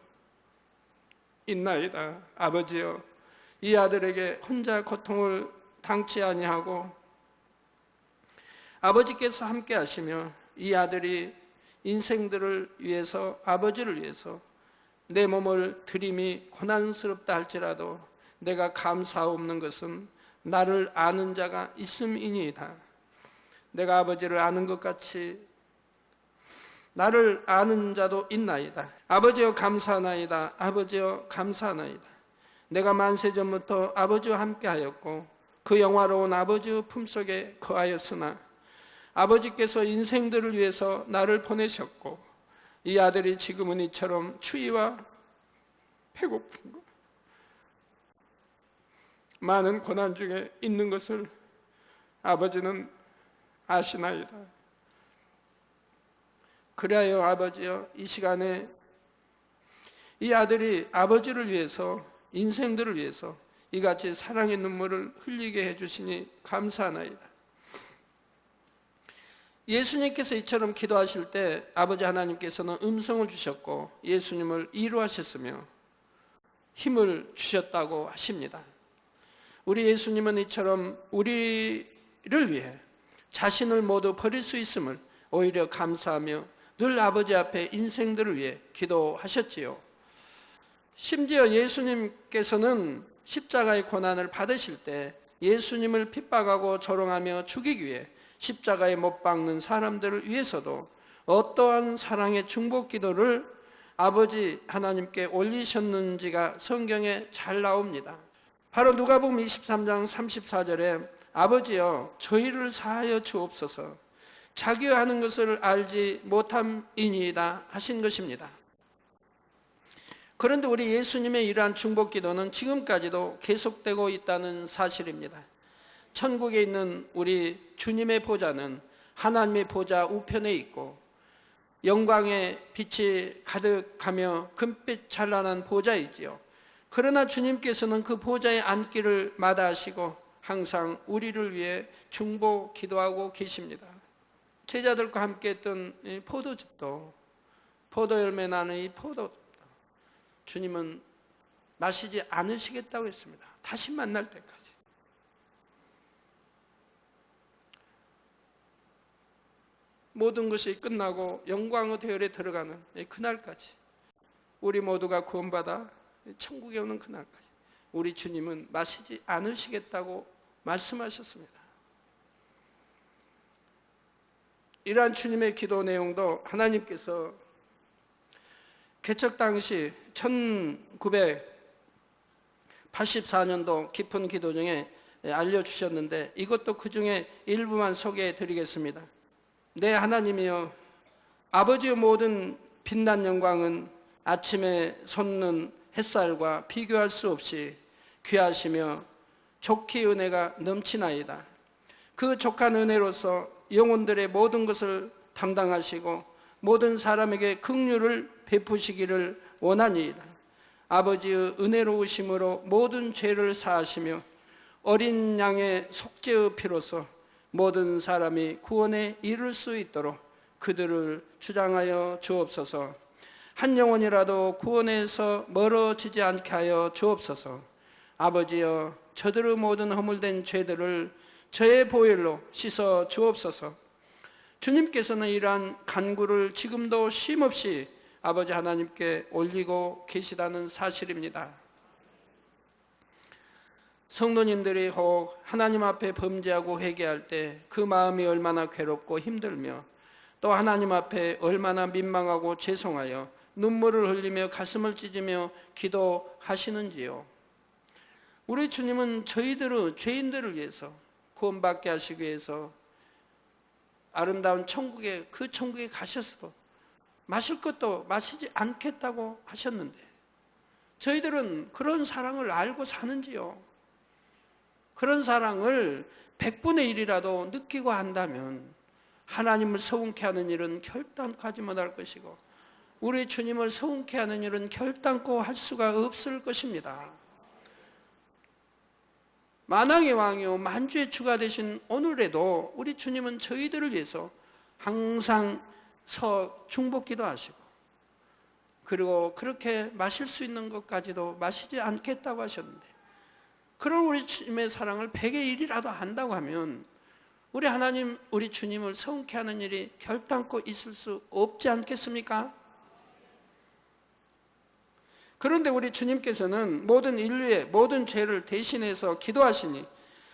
있나이다. 아버지여, 이 아들에게 혼자 고통을 당치 아니하고 아버지께서 함께 하시며 이 아들이 인생들을 위해서 아버지를 위해서 내 몸을 들임이 고난스럽다 할지라도 내가 감사없는 것은 나를 아는 자가 있음이니이다. 내가 아버지를 아는 것 같이 나를 아는 자도 있나이다. 아버지여 감사하나이다. 아버지여 감사하나이다. 내가 만세전부터 아버지와 함께하였고 그 영화로운 아버지의 품속에 거하였으나 아버지께서 인생들을 위해서 나를 보내셨고 이 아들이 지금은 이처럼 추위와 배고픔과 많은 고난 중에 있는 것을 아버지는 아시나이다. 그리하여 아버지여, 이 시간에 이 아들이 아버지를 위해서 인생들을 위해서 이같이 사랑의 눈물을 흘리게 해주시니 감사하나이다. 예수님께서 이처럼 기도하실 때 아버지 하나님께서는 음성을 주셨고 예수님을 위로하셨으며 힘을 주셨다고 하십니다. 우리 예수님은 이처럼 우리를 위해 자신을 모두 버릴 수 있음을 오히려 감사하며 늘 아버지 앞에 인생들을 위해 기도하셨지요. 심지어 예수님께서는 십자가의 고난을 받으실 때 예수님을 핍박하고 조롱하며 죽이기 위해 십자가에 못 박는 사람들을 위해서도 어떠한 사랑의 중복 기도를 아버지 하나님께 올리셨는지가 성경에 잘 나옵니다. 바로 누가복음 23장 34절에 아버지여, 저희를 사하여 주옵소서, 자기가 하는 것을 알지 못함이니이다 하신 것입니다. 그런데 우리 예수님의 이러한 중복 기도는 지금까지도 계속되고 있다는 사실입니다. 천국에 있는 우리 주님의 보좌는 하나님의 보좌 우편에 있고 영광의 빛이 가득하며 금빛 찬란한 보좌이지요. 그러나 주님께서는 그 보좌에 앉기를 마다하시고 항상 우리를 위해 중보 기도하고 계십니다. 제자들과 함께 했던 이 포도즙도, 포도 열매 나는 이 포도즙도 주님은 마시지 않으시겠다고 했습니다. 다시 만날 때까지. 모든 것이 끝나고 영광의 대열에 들어가는 그날까지, 우리 모두가 구원받아 천국에 오는 그날까지 우리 주님은 마시지 않으시겠다고 말씀하셨습니다. 이러한 주님의 기도 내용도 하나님께서 개척 당시 1984년도 깊은 기도 중에 알려주셨는데, 이것도 그 중에 일부만 소개해 드리겠습니다. 내 하나님이여, 아버지의 모든 빛난 영광은 아침에 솟는 햇살과 비교할 수 없이 귀하시며 족히 은혜가 넘치나이다. 그 족한 은혜로서 영혼들의 모든 것을 담당하시고 모든 사람에게 긍휼을 베푸시기를 원하니이다. 아버지의 은혜로우심으로 모든 죄를 사하시며 어린 양의 속죄의 피로서 모든 사람이 구원에 이를 수 있도록 그들을 주장하여 주옵소서. 한 영혼이라도 구원에서 멀어지지 않게 하여 주옵소서. 아버지여, 저들의 모든 허물된 죄들을 저의 보혈로 씻어 주옵소서. 주님께서는 이러한 간구를 지금도 쉼없이 아버지 하나님께 올리고 계시다는 사실입니다. 성도님들이 혹 하나님 앞에 범죄하고 회개할 때 그 마음이 얼마나 괴롭고 힘들며 또 하나님 앞에 얼마나 민망하고 죄송하여 눈물을 흘리며 가슴을 찢으며 기도하시는지요. 우리 주님은 저희들의 죄인들을 위해서 구원받게 하시기 위해서 아름다운 천국에, 그 천국에 가셨어도 마실 것도 마시지 않겠다고 하셨는데, 저희들은 그런 사랑을 알고 사는지요? 그런 사랑을 100분의 1이라도 느끼고 한다면 하나님을 서운케 하는 일은 결단코 하지 못할 것이고 우리 주님을 서운케 하는 일은 결단코 할 수가 없을 것입니다. 만왕의 왕이요 만주의 주가 되신 오늘에도 우리 주님은 저희들을 위해서 항상 중보기도 하시고, 그리고 그렇게 마실 수 있는 것까지도 마시지 않겠다고 하셨는데, 그런 우리 주님의 사랑을 100의 1이라도 한다고 하면 우리 하나님, 우리 주님을 서운케 하는 일이 결단코 있을 수 없지 않겠습니까? 그런데 우리 주님께서는 모든 인류의 모든 죄를 대신해서 기도하시니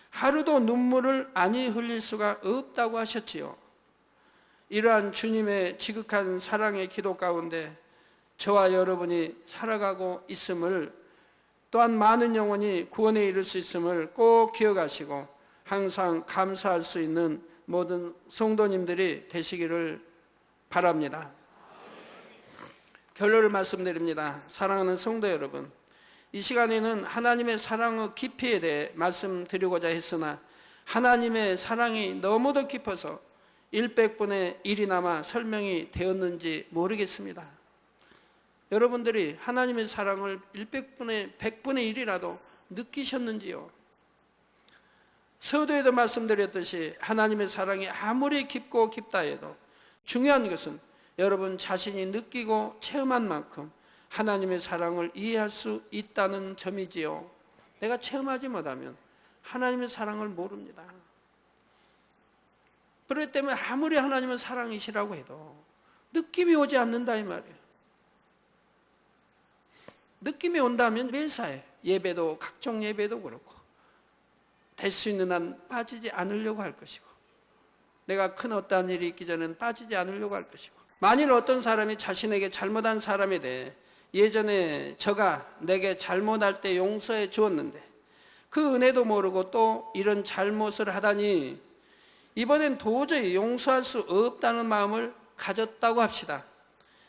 하루도 눈물을 아니 흘릴 수가 없다고 하셨지요. 이러한 주님의 지극한 사랑의 기도 가운데 저와 여러분이 살아가고 있음을, 또한 많은 영혼이 구원에 이를 수 있음을 꼭 기억하시고 항상 감사할 수 있는 모든 성도님들이 되시기를 바랍니다. 결론을 말씀드립니다. 사랑하는 성도 여러분, 이 시간에는 하나님의 사랑의 깊이에 대해 말씀드리고자 했으나 하나님의 사랑이 너무도 깊어서 100분의 1이나마 설명이 되었는지 모르겠습니다. 여러분들이 하나님의 사랑을 100분의 100분의 1이라도 느끼셨는지요? 서두에도 말씀드렸듯이 하나님의 사랑이 아무리 깊고 깊다 해도 중요한 것은 여러분 자신이 느끼고 체험한 만큼 하나님의 사랑을 이해할 수 있다는 점이지요. 내가 체험하지 못하면 하나님의 사랑을 모릅니다. 그렇기 때문에 아무리 하나님은 사랑이시라고 해도 느낌이 오지 않는다 이 말이에요. 느낌이 온다면 매사에 예배도, 각종 예배도 그렇고 될 수 있는 한 빠지지 않으려고 할 것이고, 내가 큰 어떠한 일이 있기 전에는 빠지지 않으려고 할 것이고, 만일 어떤 사람이 자신에게 잘못한 사람에 대해 예전에 저가 내게 잘못할 때 용서해 주었는데 그 은혜도 모르고 또 이런 잘못을 하다니 이번엔 도저히 용서할 수 없다는 마음을 가졌다고 합시다.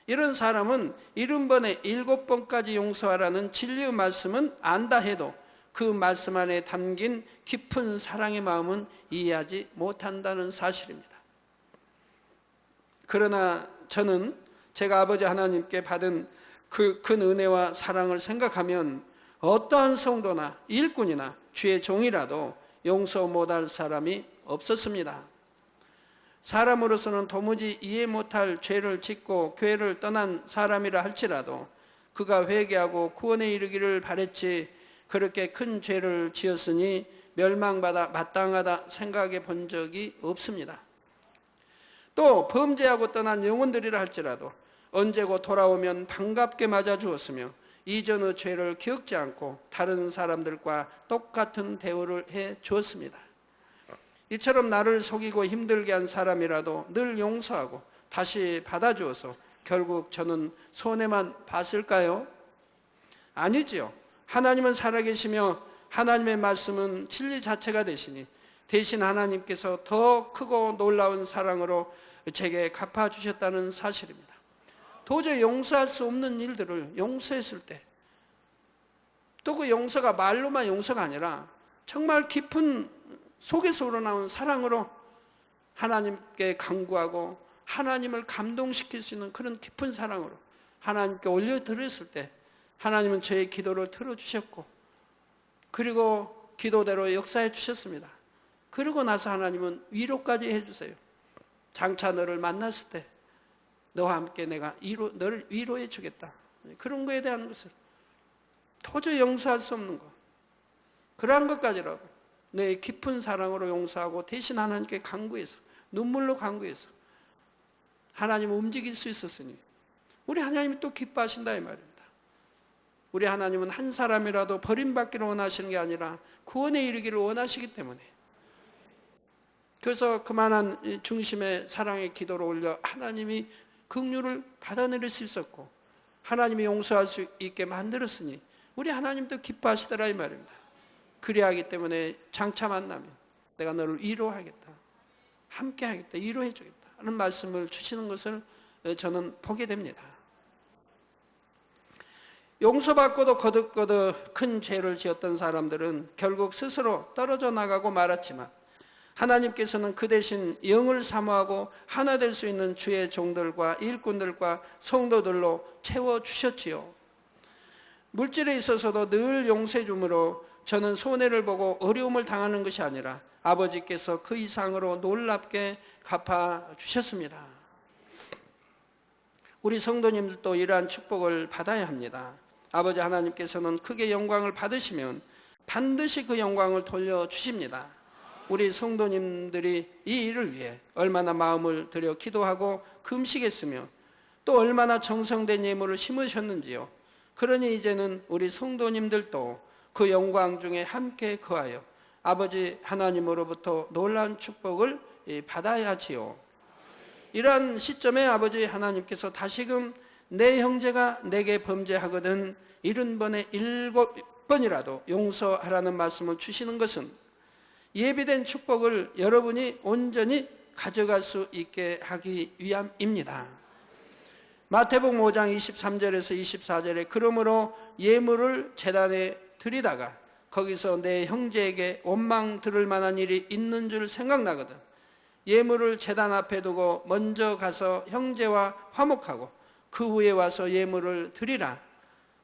이런 사람은 70번에 7번까지 용서하라는 진리의 말씀은 안다 해도 그 말씀 안에 담긴 깊은 사랑의 마음은 이해하지 못한다는 사실입니다. 그러나 저는 제가 아버지 하나님께 받은 그 큰 은혜와 사랑을 생각하면 어떠한 성도나 일꾼이나 주의 종이라도 용서 못할 사람이 없었습니다. 사람으로서는 도무지 이해 못할 죄를 짓고 교회를 떠난 사람이라 할지라도 그가 회개하고 구원에 이르기를 바랬지, 그렇게 큰 죄를 지었으니 멸망받아 마땅하다 생각해 본 적이 없습니다. 또 범죄하고 떠난 영혼들이라 할지라도 언제고 돌아오면 반갑게 맞아 주었으며 이전의 죄를 기억지 않고 다른 사람들과 똑같은 대우를 해 주었습니다. 이처럼 나를 속이고 힘들게 한 사람이라도 늘 용서하고 다시 받아주어서 결국 저는 손해만 봤을까요? 아니지요. 하나님은 살아계시며 하나님의 말씀은 진리 자체가 되시니 대신 하나님께서 더 크고 놀라운 사랑으로 제게 갚아주셨다는 사실입니다. 도저히 용서할 수 없는 일들을 용서했을 때, 또 그 용서가 말로만 용서가 아니라 정말 깊은 속에서 우러나온 사랑으로 하나님께 간구하고 하나님을 감동시킬 수 있는 그런 깊은 사랑으로 하나님께 올려드렸을 때 하나님은 저의 기도를 들어주셨고, 그리고 기도대로 역사해 주셨습니다. 그러고 나서 하나님은 위로까지 해주세요. 장차 너를 만났을 때 너와 함께 내가 너를 위로해 주겠다. 그런 거에 대한 것을 도저히 용서할 수 없는 것, 그러한 것까지라도 내 깊은 사랑으로 용서하고 대신 하나님께 간구해서, 눈물로 간구해서 하나님을 움직일 수 있었으니 우리 하나님이 또 기뻐하신다 이 말입니다. 우리 하나님은 한 사람이라도 버림받기를 원하시는 게 아니라 구원에 이르기를 원하시기 때문에, 그래서 그만한 중심의 사랑의 기도를 올려 하나님이 긍휼을 받아내릴 수 있었고 하나님이 용서할 수 있게 만들었으니 우리 하나님도 기뻐하시더라 이 말입니다. 그리하기 때문에 장차 만나면 내가 너를 위로하겠다, 함께 하겠다, 위로해 주겠다 하는 말씀을 주시는 것을 저는 보게 됩니다. 용서받고도 거듭거듭 큰 죄를 지었던 사람들은 결국 스스로 떨어져 나가고 말았지만 하나님께서는 그 대신 영을 사모하고 하나 될 수 있는 주의 종들과 일꾼들과 성도들로 채워주셨지요. 물질에 있어서도 늘 용서해 주므로 저는 손해를 보고 어려움을 당하는 것이 아니라 아버지께서 그 이상으로 놀랍게 갚아주셨습니다. 우리 성도님들도 이러한 축복을 받아야 합니다. 아버지 하나님께서는 크게 영광을 받으시면 반드시 그 영광을 돌려주십니다. 우리 성도님들이 이 일을 위해 얼마나 마음을 들여 기도하고 금식했으며 또 얼마나 정성된 예물을 심으셨는지요. 그러니 이제는 우리 성도님들도 그 영광 중에 함께 거하여 아버지 하나님으로부터 놀라운 축복을 받아야지요. 이러한 시점에 아버지 하나님께서 다시금 내 형제가 내게 범죄하거든 70번에 7번이라도 용서하라는 말씀을 주시는 것은 예비된 축복을 여러분이 온전히 가져갈 수 있게 하기 위함입니다. 마태복음 5장 23절에서 24절에 그러므로 예물을 제단에 드리다가 거기서 내 형제에게 원망 들을 만한 일이 있는 줄 생각나거든 예물을 제단 앞에 두고 먼저 가서 형제와 화목하고 그 후에 와서 예물을 드리라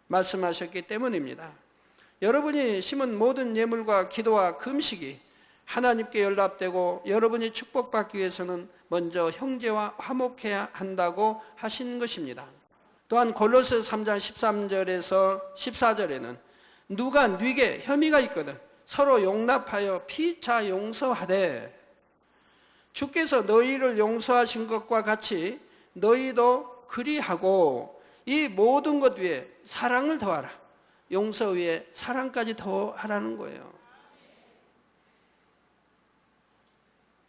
말씀하셨기 때문입니다. 여러분이 심은 모든 예물과 기도와 금식이 하나님께 연락되고 여러분이 축복받기 위해서는 먼저 형제와 화목해야 한다고 하신 것입니다. 또한 골로새 3장 13절에서 14절에는 누가 네게 혐의가 있거든 서로 용납하여 피차 용서하되 주께서 너희를 용서하신 것과 같이 너희도 그리하고 이 모든 것 위에 사랑을 더하라. 용서 위에 사랑까지 더하라는 거예요.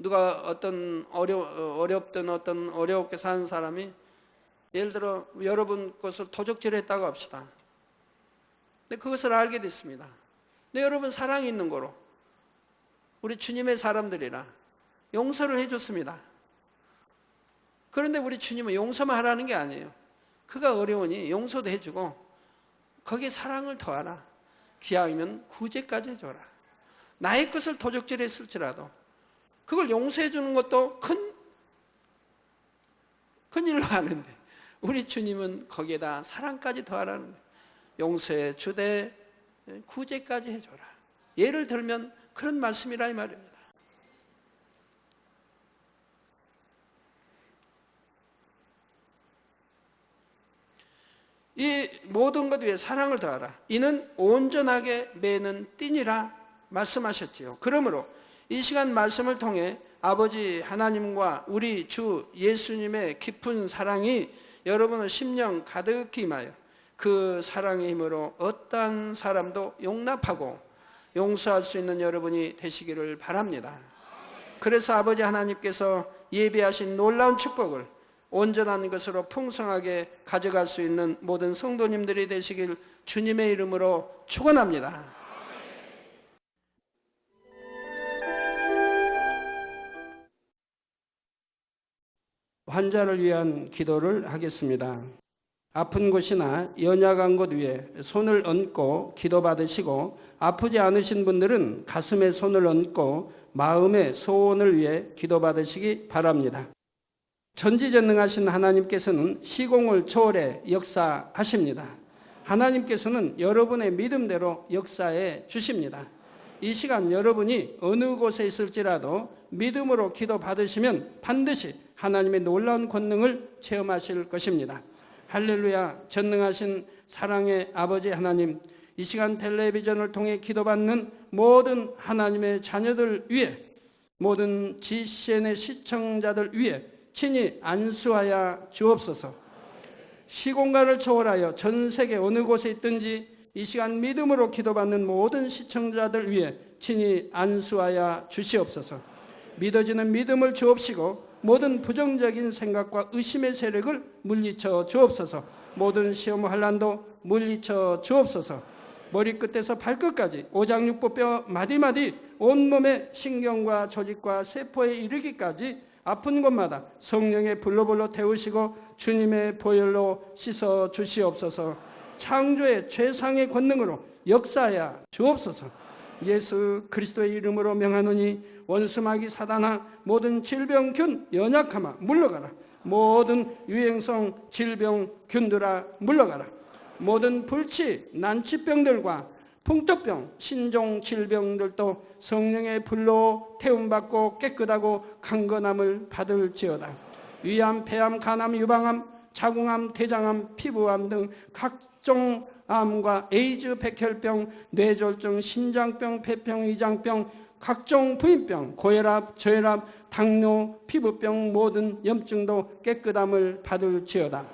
누가 어떤 어렵게 사는 사람이 예를 들어 여러분 것을 도적질했다고 합시다. 근데 그것을 알게 됐습니다. 근데 여러분 사랑이 있는 거로 우리 주님의 사람들이라 용서를 해줬습니다. 그런데 우리 주님은 용서만 하라는 게 아니에요. 그가 어려우니 용서도 해주고 거기에 사랑을 더하라. 기왕이면 구제까지 해줘라. 나의 것을 도적질했을지라도 그걸 용서해 주는 것도 큰 일로 하는데 우리 주님은 거기에다 사랑까지 더하라는 거예요. 용서해 주되 구제까지 해줘라. 예를 들면 그런 말씀이라 이 말입니다. 이 모든 것 위에 사랑을 더하라. 이는 온전하게 매는 띠니라 말씀하셨지요. 그러므로 이 시간 말씀을 통해 아버지 하나님과 우리 주 예수님의 깊은 사랑이 여러분의 심령 가득히 임하여 그 사랑의 힘으로 어떠한 사람도 용납하고 용서할 수 있는 여러분이 되시기를 바랍니다. 그래서 아버지 하나님께서 예비하신 놀라운 축복을 온전한 것으로 풍성하게 가져갈 수 있는 모든 성도님들이 되시길 주님의 이름으로 축원합니다. 환자를 위한 기도를 하겠습니다. 아픈 곳이나 연약한 곳 위에 손을 얹고 기도받으시고, 아프지 않으신 분들은 가슴에 손을 얹고 마음의 소원을 위해 기도받으시기 바랍니다. 전지전능하신 하나님께서는 시공을 초월해 역사하십니다. 하나님께서는 여러분의 믿음대로 역사해 주십니다. 이 시간 여러분이 어느 곳에 있을지라도 믿음으로 기도받으시면 반드시 하나님의 놀라운 권능을 체험하실 것입니다. 할렐루야. 전능하신 사랑의 아버지 하나님, 이 시간 텔레비전을 통해 기도받는 모든 하나님의 자녀들 위해, 모든 GCN의 시청자들 위해 친히 안수하여 주옵소서. 시공간을 초월하여 전 세계 어느 곳에 있든지 이 시간 믿음으로 기도받는 모든 시청자들 위해 친히 안수하여 주시옵소서. 믿어지는 믿음을 주옵시고 모든 부정적인 생각과 의심의 세력을 물리쳐 주옵소서. 모든 시험 환난도 물리쳐 주옵소서. 머리끝에서 발끝까지 오장육부뼈 마디마디 온몸의 신경과 조직과 세포에 이르기까지 아픈 곳마다 성령의 불로 태우시고 주님의 보혈로 씻어 주시옵소서. 창조의 최상의 권능으로 역사하여 주옵소서. 예수 그리스도의 이름으로 명하노니 원수마귀 사단아, 모든 질병균 연약함아 물러가라. 모든 유행성 질병균들아 물러가라. 모든 불치 난치병들과 풍토병 신종 질병들도 성령의 불로 태움받고 깨끗하고 강건함을 받을지어다. 위암, 폐암, 간암, 유방암, 자궁암, 대장암, 피부암 등 각종 암과 에이즈, 백혈병, 뇌졸중, 심장병, 폐병, 위장병, 각종 부인병, 고혈압, 저혈압, 당뇨, 피부병 모든 염증도 깨끗함을 받을지어다.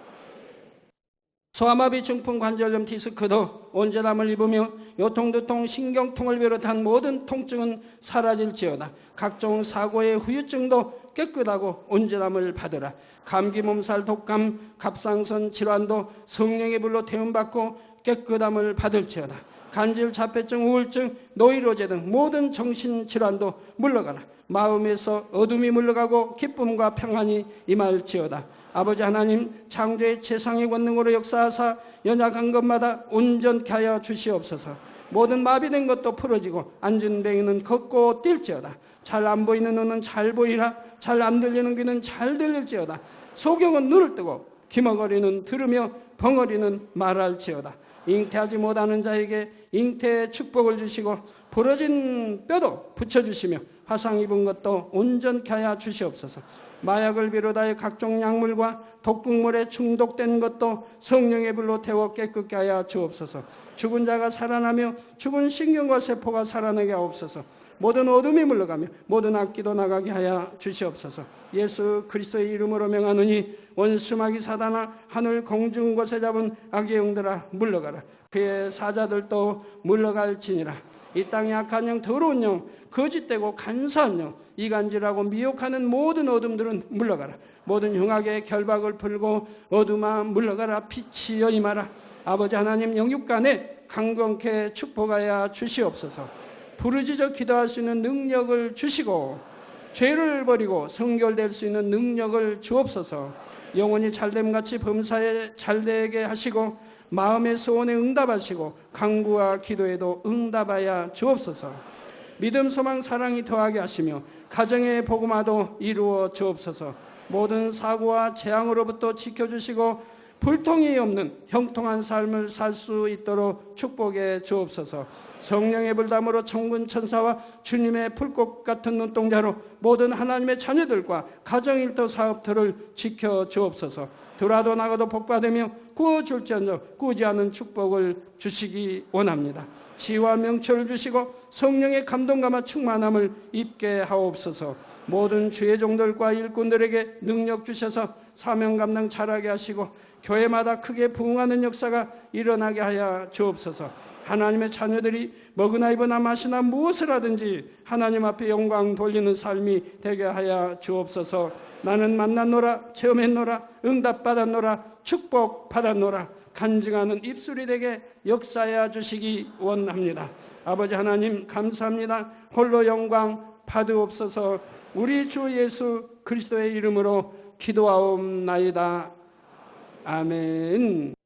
소아마비, 중풍, 관절염, 디스크도 온전함을 입으며 요통두통, 신경통을 비롯한 모든 통증은 사라질지어다. 각종 사고의 후유증도 깨끗하고 온전함을 받으라. 감기, 몸살, 독감, 갑상선 질환도 성령의 불로 태움받고 깨끗함을 받을지어다. 간질, 자폐증, 우울증, 노이로제 등 모든 정신질환도 물러가라. 마음에서 어둠이 물러가고 기쁨과 평안이 임할지어다. 아버지 하나님, 창조의 최상의 권능으로 역사하사 연약한 것마다 온전케 하여 주시옵소서. 모든 마비된 것도 풀어지고 앉은 뱅이는 걷고 뛸지어다. 잘 안 보이는 눈은 잘 보이라. 잘 안 들리는 귀는 잘 들릴지어다. 소경은 눈을 뜨고 기머거리는 들으며 벙어리는 말할지어다. 잉태하지 못하는 자에게 잉태의 축복을 주시고 부러진 뼈도 붙여주시며 화상 입은 것도 온전케 하여 주시옵소서. 마약을 비롯하여 각종 약물과 독극물에 중독된 것도 성령의 불로 태워 깨끗게 하여 주옵소서. 죽은 자가 살아나며 죽은 신경과 세포가 살아나게 하옵소서. 모든 어둠이 물러가며 모든 악기도 나가게 하여 주시옵소서. 예수 그리스도의 이름으로 명하노니 원수마귀 사단아, 하늘 공중 곳에 잡은 악의 영들아 물러가라. 그의 사자들도 물러갈지니라. 이 땅에 악한 영, 더러운 영, 거짓되고 간사한 영, 이간질하고 미혹하는 모든 어둠들은 물러가라. 모든 흉악의 결박을 풀고 어둠아 물러가라. 빛이여 임하라. 아버지 하나님, 영육간에 강건케 축복하여 주시옵소서. 부르짖어 기도할 수 있는 능력을 주시고 죄를 버리고 성결될 수 있는 능력을 주옵소서. 영혼이 잘됨같이 범사에 잘되게 하시고 마음의 소원에 응답하시고 간구와 기도에도 응답하여 주옵소서. 믿음, 소망, 사랑이 더하게 하시며 가정의 복음화도 이루어 주옵소서. 모든 사고와 재앙으로부터 지켜주시고 불통이 없는 형통한 삶을 살 수 있도록 축복해 주옵소서. 성령의 불담으로 천군 천사와 주님의 풀꽃 같은 눈동자로 모든 하나님의 자녀들과 가정일터 사업들을 지켜 주옵소서. 들어도 나가도 복받으며 구워줄지언정 꾸지 않은 축복을 주시기 원합니다. 지혜와 명철을 주시고 성령의 감동감화 충만함을 입게 하옵소서. 모든 주의 종들과 일꾼들에게 능력 주셔서 사명 감당 잘하게 하시고 교회마다 크게 부흥하는 역사가 일어나게 하여 주옵소서. 하나님의 자녀들이 먹으나 입으나 마시나 무엇을 하든지 하나님 앞에 영광 돌리는 삶이 되게 하여 주옵소서. 나는 만났노라, 체험했노라, 응답받았노라, 축복받았노라. 간증하는 입술이 되게 역사하여 주시기 원합니다. 아버지 하나님 감사합니다. 홀로 영광 받으옵소서. 우리 주 예수 그리스도의 이름으로 기도하옵나이다. 아멘.